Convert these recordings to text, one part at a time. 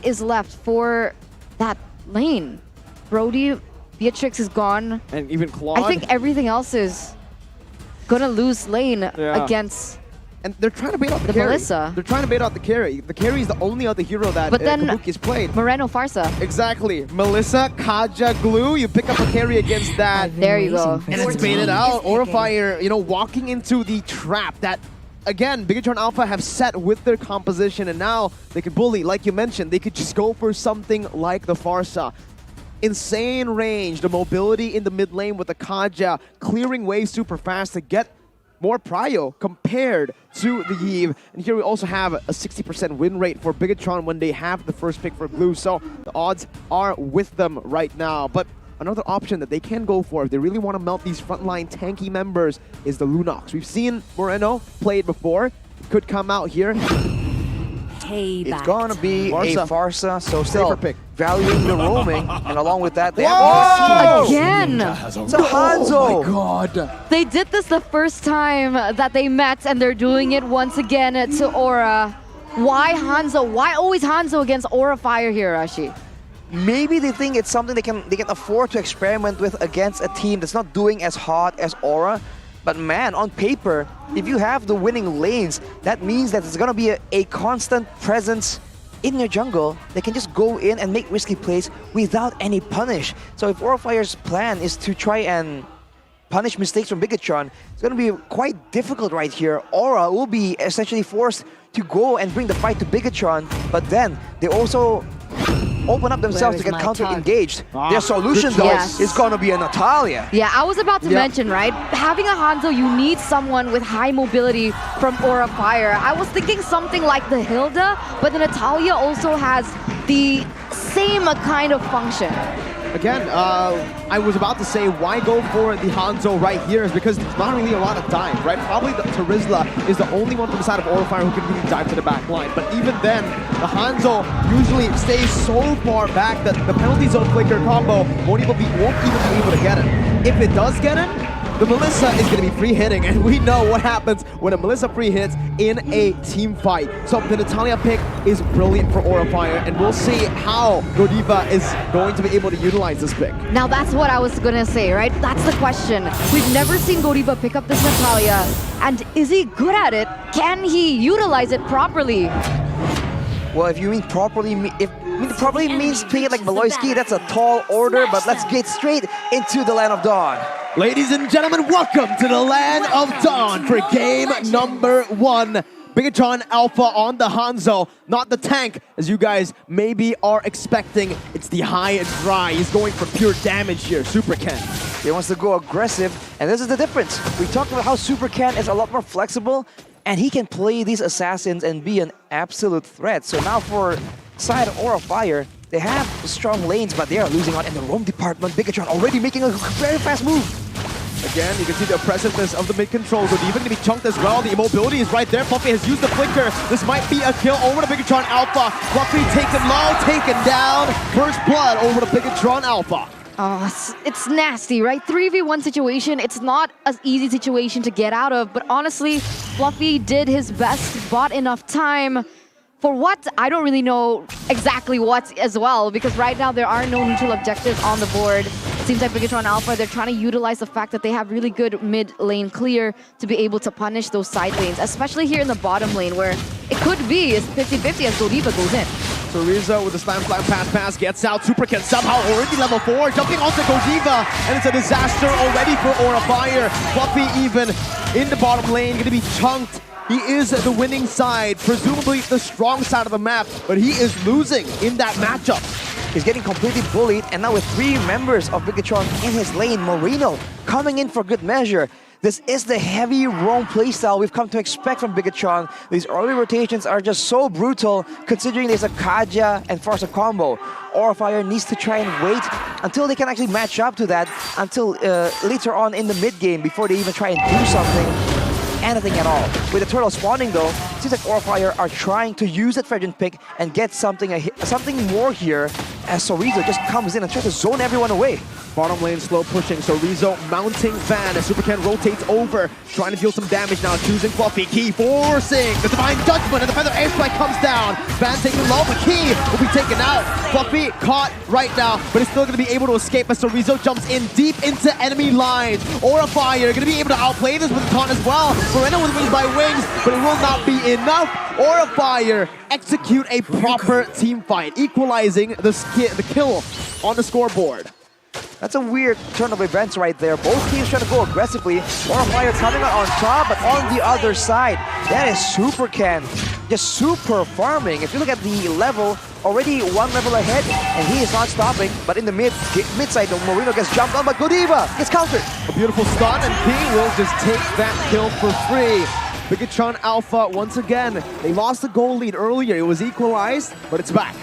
is left for that lane. Brody, Beatrix is gone. And even Claude. I think everything else is gonna lose lane against. And they're trying to bait out the, the carry. Melissa. They're trying to bait out the carry. The carry is the only other hero that But then Kabuki's played. Moreno Farsa. Exactly. Melissa, Kaja, Glue. You pick up a carry against that. There you go. And it's baited out. Aurafire, you know, walking into the trap that, again, Bigetron Alpha have set with their composition, and now they could bully. Like you mentioned, they could just go for something like the Farsa. Insane range, the mobility in the mid lane with the Kaja, clearing waves super fast to get more prio compared to the Eve. And here we also have a 60% win rate for Bigetron when they have the first pick for blue. So the odds are with them right now. But another option that they can go for if they really want to melt these frontline tanky members is the Lunox. We've seen Moreno play it before. Could come out here. It's gonna be Farsa. a Farsa, so still pick. valuing the roaming, and along with that, they Whoa! have Again! it's a Hanzo! Oh my god! They did this the first time that they met, and they're doing it once again to Aura. Why Hanzo? Why always Hanzo against Aurafire here, Rashi? Maybe they think it's something they can afford to experiment with against a team that's not doing as hot as Aura. But man, on paper, if you have the winning lanes, that means that it's gonna be a constant presence in your jungle. They can just go in and make risky plays without any punish. So if Aurafire's plan is to try and punish mistakes from Bigetron, it's gonna be quite difficult right here. Aura will be essentially forced to go and bring the fight to Bigetron, but then they also open up themselves to get counter-engaged. Their solution, though, is going to be a Natalia. Yeah, I was about to mention, right? Having a Hanzo, you need someone with high mobility from Aurafire. I was thinking something like the Hilda, but the Natalia also has the same kind of function. Again, I was about to say why go for the Hanzo right here is because there's not really a lot of dive, right? Probably the Terizla is the only one from the side of Aurafire who can really dive to the back line. But even then, the Hanzo usually stays so far back that the penalty zone flicker combo won't even be able to get it. If it does get it, the Melissa is going to be free hitting, and we know what happens when a Melissa free hits in a team fight. So the Natalia pick is brilliant for Aurafire, and we'll see how Godiva is going to be able to utilize this pick. Now that's what I was gonna say, right? That's the question. We've never seen Godiva pick up this Natalia, and is he good at it? Can he utilize it properly? Well, if you mean properly, properly means playing it like Maloyski, that's a tall order, but let's get straight into the Land of Dawn. Ladies and gentlemen, welcome to the Land of Dawn for game number 1. Bigetron Alpha on the Hanzo, not the tank, as you guys maybe are expecting. It's the high and dry. He's going for pure damage here, Super Ken. He wants to go aggressive, and this is the difference. We talked about how Super Ken is a lot more flexible, and he can play these assassins and be an absolute threat. So now for side Aurafire, they have strong lanes, but they are losing out in the roam department. Bigetron already making a very fast move. Again, you can see the oppressiveness of the mid-control. Godiva going to be chunked as well. The immobility is right there. Fluffy has used the flicker. This might be a kill over to Bigetron Alpha. Fluffy taken low, taken down. First blood over to Bigetron Alpha. Oh, it's nasty, right? 3v1 situation, it's not an easy situation to get out of, but honestly, Fluffy did his best, bought enough time. For what? I don't really know exactly what as well, because right now there are no neutral objectives on the board. Seems like Bigetron Alpha, they're trying to utilize the fact that they have really good mid lane clear to be able to punish those side lanes, especially here in the bottom lane where it could be 50-50 as Godiva goes in. Teriza with the slam pass gets out. Super Ken somehow already level 4, jumping onto Godiva, and it's a disaster already for Aurafire. Fluffy even in the bottom lane, going to be chunked. He is the winning side, presumably the strong side of the map, but he is losing in that matchup. He's getting completely bullied, and now with 3 members of Bigetron in his lane, Moreno coming in for good measure. This is the heavy roam playstyle we've come to expect from Bigetron. These early rotations are just so brutal, considering there's a Kaja and Farsa combo. Aurafire needs to try and wait until they can actually match up to that, until later on in the mid-game, before they even try and do something. Anything at all. With the turtle spawning though, it seems like Aurafire are trying to use that Fredgen pick and get something more here as Sorizo just comes in and tries to zone everyone away. Bottom lane slow pushing, so Rizzo mounting Van as Supercan rotates over, trying to deal some damage now, choosing Fluffy. Key forcing the Divine Judgment, and the Feather Airstrike comes down. Van taking low, but Key will be taken out. Fluffy caught right now, but he's still going to be able to escape as Rizzo jumps in deep into enemy lines. Aura Fire going to be able to outplay this with the taunt as well. Moreno with Wings by Wings, but it will not be enough. Aura Fire execute a proper team fight, equalizing the kill on the scoreboard. That's a weird turn of events right there. Both teams trying to go aggressively. Aura Fire coming out on top, but on the other side, that is Super Ken. Just super farming. If you look at the level, already one level ahead, and he is not stopping. But in the mid side, Moreno gets jumped on, but Godiva gets countered. A beautiful stun, and Key will just take that kill for free. Bigetron Alpha, once again, they lost the goal lead earlier. It was equalized, but it's back.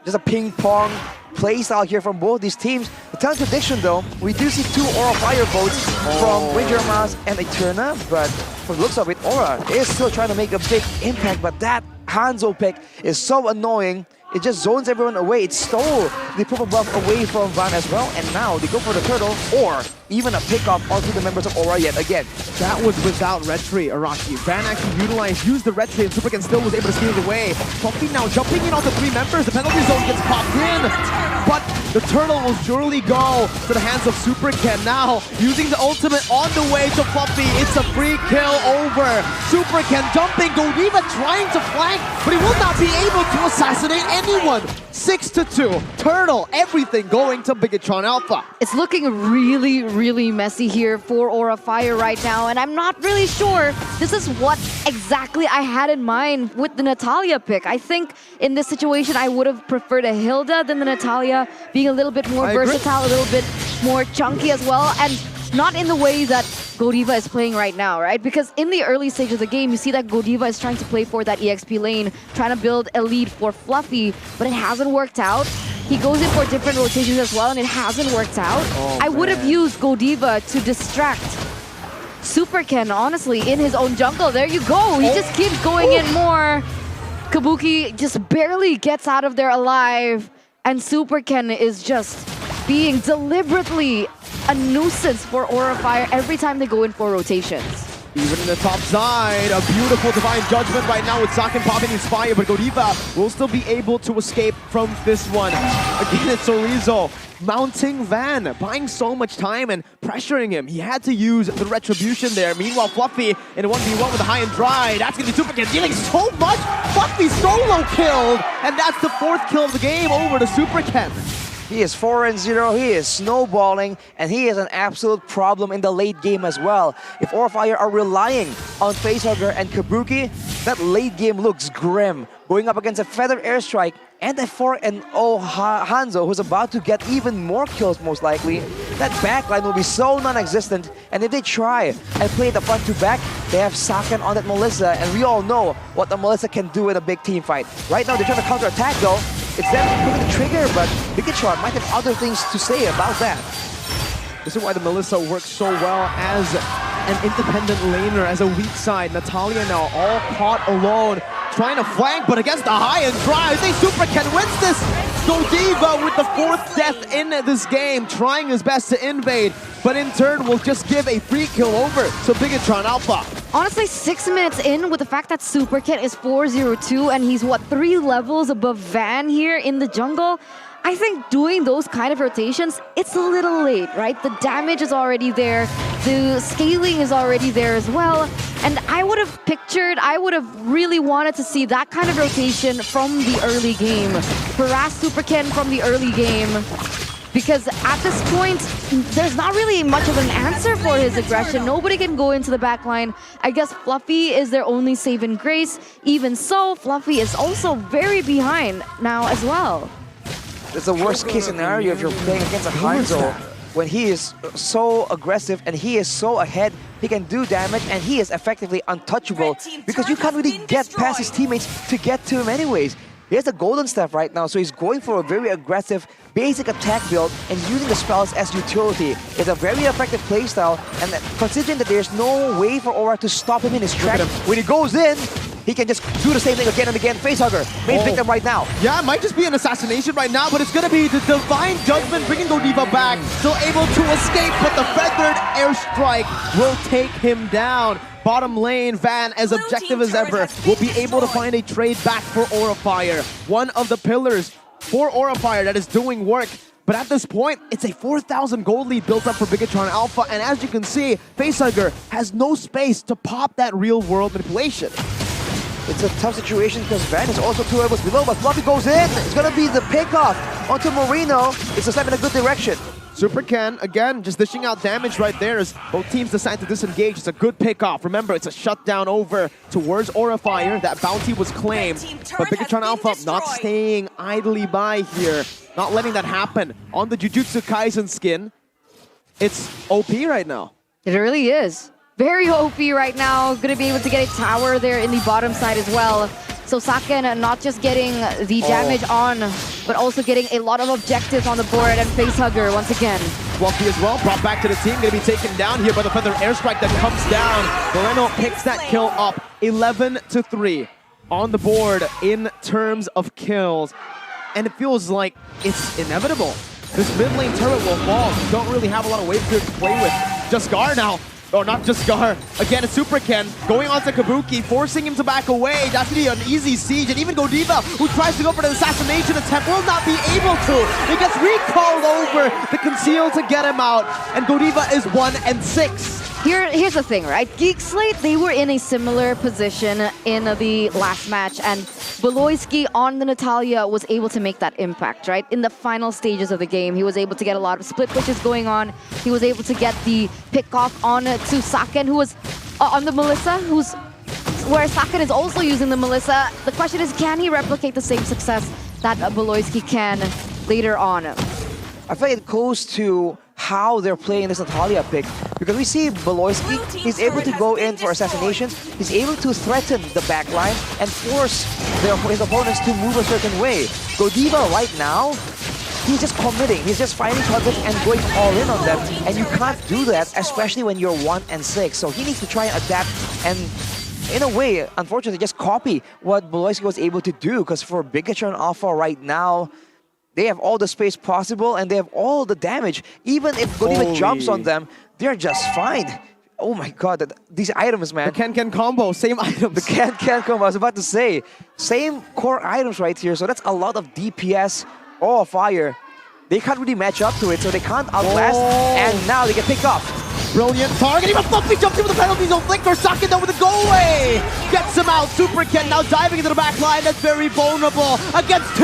Just a ping-pong play style here from both these teams. The contradiction though, we do see 2 Aura Fire votes from Ranger Mas and Eterna, but from the looks of it, Aura is still trying to make a big impact, but that Hanzo pick is so annoying. It just zones everyone away. It stole the purple buff away from Van as well, and now they go for the turtle or even a pickup onto the members of Aura yet again. That was without Retry, Araki. Van actually used the Retry, and Supercan still was able to steal it away. Fluffy now jumping in on the 3 members. The penalty zone gets popped in, but the turtle will surely go to the hands of Supercan now, using the ultimate on the way to Fluffy. It's a free kill over. Supercan jumping, Godiva trying to flank, but he will not be able to assassinate anyone. 6-2. Turtle, everything going to Bigetron Alpha. It's looking really messy here for Aura Fire right now, and I'm not really sure this is what exactly I had in mind with the Natalia pick. I think in this situation I would have preferred a Hilda than the Natalia, being a little bit more versatile, a little bit more chunky as well, and not in the way that Godiva is playing right now, right? Because in the early stage of the game, you see that Godiva is trying to play for that EXP lane, trying to build a lead for Fluffy, but it hasn't worked out. He goes in for different rotations as well, and it hasn't worked out. I would have used Godiva to distract Superken, honestly, in his own jungle. There you go. He just keeps going in more. Kabuki just barely gets out of there alive, and Superken is just being deliberately a nuisance for Aura Fire every time they go in for rotations. Even in the top side, a beautiful Divine Judgment right now with Zaken popping his fire, but Godiva will still be able to escape from this one. Again, it's Sorizo mounting Van, buying so much time and pressuring him. He had to use the Retribution there. Meanwhile, Fluffy in a 1v1 with a high and dry. That's going to be Supercan dealing so much. Fluffy solo killed, and that's the 4th kill of the game over to Supercan. He is 4-0, he is snowballing, and he is an absolute problem in the late game as well. If Aura Fire are relying on Facehugger and Kabuki, that late game looks grim. Going up against a Feather Airstrike and a 4-0 Hanzo, who's about to get even more kills most likely, that backline will be so non-existent. And if they try and play the front to back, they have Saken on that Melissa, and we all know what the Melissa can do in a big team fight. Right now, they're trying to counter-attack though. It's them pulling the trigger, but Bigetron might have other things to say about that. This is why the Melissa works so well as an independent laner, as a weak side. Natalia now all caught alone, trying to flank, but against the high and dry. I think Supercan wins this. Godiva with the 4th death in this game, trying his best to invade, but in turn will just give a free kill over to Bigetron Alpha. Honestly, 6 minutes in, with the fact that Superkit is 4-0-2 and he's, what, 3 levels above Van here in the jungle, I think doing those kind of rotations, it's a little late, right? The damage is already there, the scaling is already there as well, and I would have really wanted to see that kind of rotation from the early game. Harass Superken from the early game. Because at this point, there's not really much of an answer for his aggression. Nobody can go into the backline. I guess Fluffy is their only saving grace. Even so, Fluffy is also very behind now as well. It's the worst case scenario if you're playing against a Hanzo. When he is so aggressive and he is so ahead, he can do damage and he is effectively untouchable because you can't really get past his teammates to get to him anyways. He has the golden staff right now, so he's going for a very aggressive basic attack build and using the spells as utility. It's a very effective playstyle, and considering that there's no way for Aura to stop him in his track, when he goes in, he can just do the same thing again and again. Facehugger, main victim right now. Yeah, it might just be an assassination right now, but it's gonna be the Divine Judgment bringing Godiva back. Still able to escape, but the feathered airstrike will take him down. Bottom lane, Van, as objective as ever, will be able to find a trade back for Aurafire. One of the pillars for Aurafire that is doing work. But at this point, it's a 4,000 gold lead built up for Bigetron Alpha, and as you can see, Facehugger has no space to pop that real-world manipulation. It's a tough situation because Van is also 2 levels below, but Fluffy goes in. It's gonna be the pickoff onto Marino. It's a step in a good direction. Super Ken, again, just dishing out damage right there as both teams decide to disengage. It's a good pickoff. Remember, it's a shutdown over towards Aurafire. That bounty was claimed, but Bigetron Alpha not staying idly by here. Not letting that happen. On the Jujutsu Kaisen skin, it's OP right now. It really is. Very OP right now. Gonna be able to get a tower there in the bottom side as well. So Saken not just getting the damage on, but also getting a lot of objectives on the board, and Facehugger once again. Fluffy as well, brought back to the team, gonna be taken down here by the feather airstrike that comes down. Moreno picks that kill up, 11-3 on the board in terms of kills. And it feels like it's inevitable. This mid lane turret will fall. You don't really have a lot of waves to play with. Jaskar now. Oh, not Jaskar. Again, it's Super Ken going on to Kabuki, forcing him to back away. That's going to be an easy siege. And even Godiva, who tries to go for the assassination attempt, will not be able to. He gets recalled over the conceal to get him out. And Godiva is 1-6. Here's the thing, right? Geek Slate, they were in a similar position in the last match, and Beloyski on the Natalia was able to make that impact, right? In the final stages of the game, he was able to get a lot of split pushes going on. He was able to get the pick off on to Saken, who was on the Melissa, where Saken is also using the Melissa. The question is, can he replicate the same success that Beloyski can later on? I feel like it goes to how they're playing this Natalia pick, because we see Beloyski, he's able to go in for assassinations, he's able to threaten the backline and force his opponents to move a certain way. Godiva right now, he's just committing, he's just finding targets and going all in on them, and you can't do that, especially when you're 1-6. So he needs to try and adapt and, in a way, unfortunately, just copy what Beloyski was able to do, because for Bigetron Alpha right now, they have all the space possible and they have all the damage. Even if Godiva jumps on them, they're just fine. Oh my god, these items, man. The Ken combo, same items. The Ken combo, I was about to say. Same core items right here, so that's a lot of DPS. Oh, fire. They can't really match up to it, so they can't outlast, and now they get picked off. Brilliant target, even Fluffy jumps in with the penalty zone flicker, Saken though with the go away! Gets him out, Super Ken now diving into the back line, that's very vulnerable. Against 2,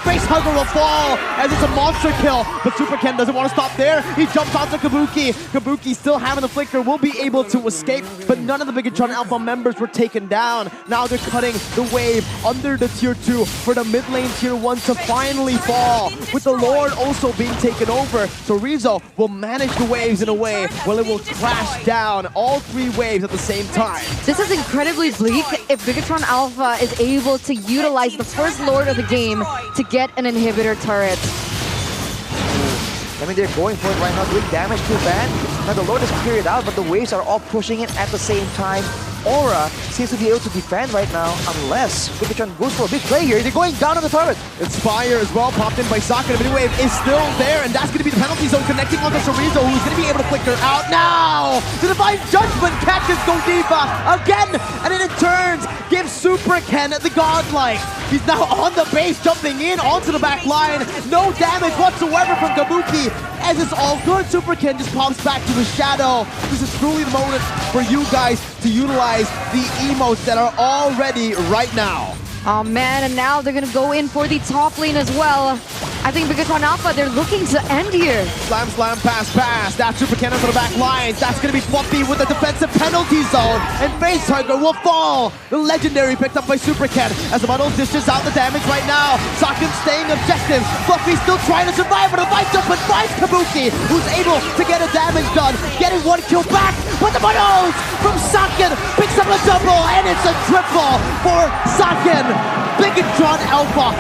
Facehugger will fall as it's a monster kill, but Super Ken doesn't want to stop there. He jumps onto Kabuki. Kabuki still having the flicker, will be able to escape, but none of the Bigetron Alpha members were taken down. Now they're cutting the wave under the tier 2 for the mid lane tier 1 to finally fall, with the Lord also being taken over. So Rizzo will manage the waves in a way where it will crash down all 3 waves at the same time. This is incredibly bleak if Bigetron Alpha is able to utilize the first Lord of the game to get an inhibitor turret. I mean, they're going for it right now, doing damage to Van. Now the Lord is cleared out, but the waves are all pushing it at the same time. Aura seems to be able to defend right now, unless Bigetron goes for a big play here. They're going down on the turret. It's Fire as well, popped in by Saken. The mini wave is still there, and that's going to be the penalty zone connecting onto Chorizo, who's going to be able to flicker out now. The Divine Judgment catches Godiva again, and then it turns, gives Super Ken the godlike. He's now on the base, jumping in onto the back line. No damage whatsoever from Kabuki, as it's all good. Super Ken just pops back to the shadow. This is truly the moment for you guys to utilize the emotes that are all ready right now. Oh man, and now they're gonna go in for the top lane as well. I think Bigetron Alpha, they're looking to end here. Slam, slam, pass, pass. That's Super Ken onto the back lines. That's going to be Fluffy with the defensive penalty zone. And Facehugger will fall. The legendary picked up by Super Ken as the bundle dishes out the damage right now. Saken staying objective. Fluffy still trying to survive, but a fight jump finds Kabuki, who's able to get a damage done, getting 1 kill back. But the bundles from Saken picks up a double, and it's a triple for Saken. Bigetron Alpha